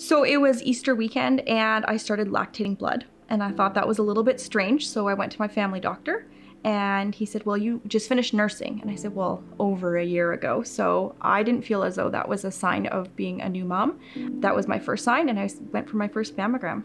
So it was Easter weekend and I started lactating blood, and I thought that was a little bit strange. So I went to my family doctor and he said, well, you just finished nursing. And I said, well, over a year ago. So I didn't feel as though that was a sign of being a new mom. That was my first sign, and I went for my first mammogram.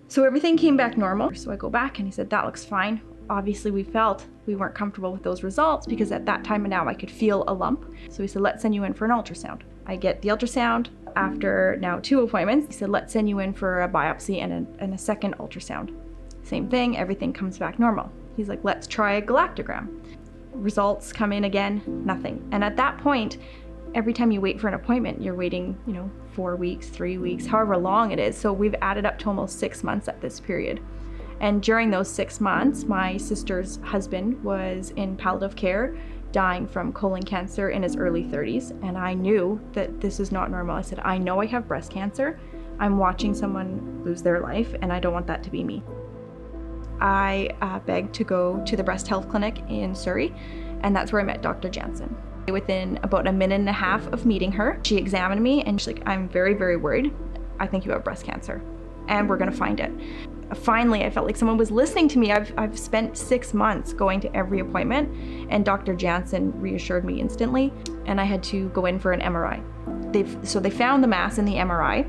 So everything came back normal. So I go back and he said, that looks fine. Obviously we felt we weren't comfortable with those results because at that time and now I could feel a lump. So he said, let's send you in for an ultrasound. I get the ultrasound after now 2 appointments. He said, let's send you in for a biopsy and a second ultrasound. Same thing, everything comes back normal. He's like, let's try a galactogram. Results come in again, nothing. And at that point, every time you wait for an appointment, you're waiting, 4 weeks, 3 weeks, however long it is. So we've added up to almost 6 months at this period. And during those 6 months, my sister's husband was in palliative care, dying from colon cancer in his early 30s. And I knew that this is not normal. I said, I know I have breast cancer. I'm watching someone lose their life, and I don't want that to be me. I begged to go to the breast health clinic in Surrey, and that's where I met Dr. Janzen. Within about a minute and a half of meeting her, she examined me and she's like, I'm very, very worried. I think you have breast cancer and we're gonna find it. Finally, I felt like someone was listening to me. I've spent 6 months going to every appointment, and Dr. Janzen reassured me instantly, and I had to go in for an MRI. So they found the mass in the MRI,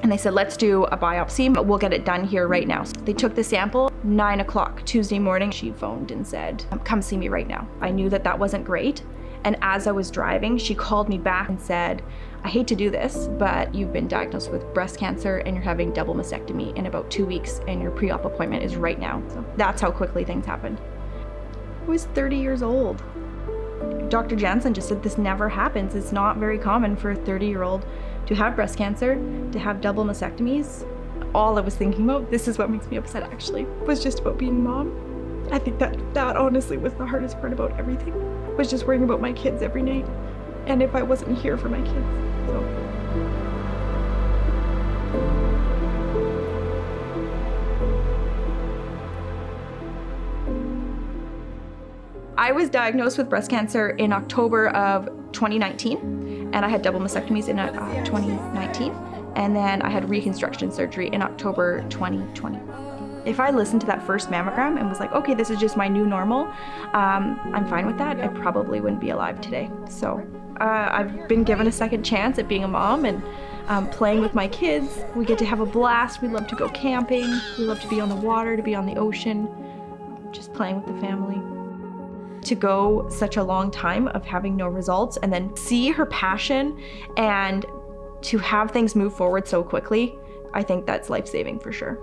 and they said, let's do a biopsy, but we'll get it done here right now. So they took the sample, 9 o'clock Tuesday morning. She phoned and said, come see me right now. I knew that wasn't great. And as I was driving, she called me back and said, I hate to do this, but you've been diagnosed with breast cancer and you're having double mastectomy in about 2 weeks, and your pre-op appointment is right now. So that's how quickly things happened. I was 30 years old. Dr. Janzen just said this never happens. It's not very common for a 30-year-old to have breast cancer, to have double mastectomies. All I was thinking about, this is what makes me upset actually, was just about being a mom. I think that honestly was the hardest part about everything, was just worrying about my kids every night, and if I wasn't here for my kids. So. I was diagnosed with breast cancer in October of 2019, and I had double mastectomies in 2019, and then I had reconstruction surgery in October 2020. If I listened to that first mammogram and was like, okay, this is just my new normal, I'm fine with that, I probably wouldn't be alive today. So I've been given a second chance at being a mom and playing with my kids. We get to have a blast. We love to go camping. We love to be on the water, to be on the ocean, just playing with the family. To go such a long time of having no results and then see her passion and to have things move forward so quickly, I think that's life-saving for sure.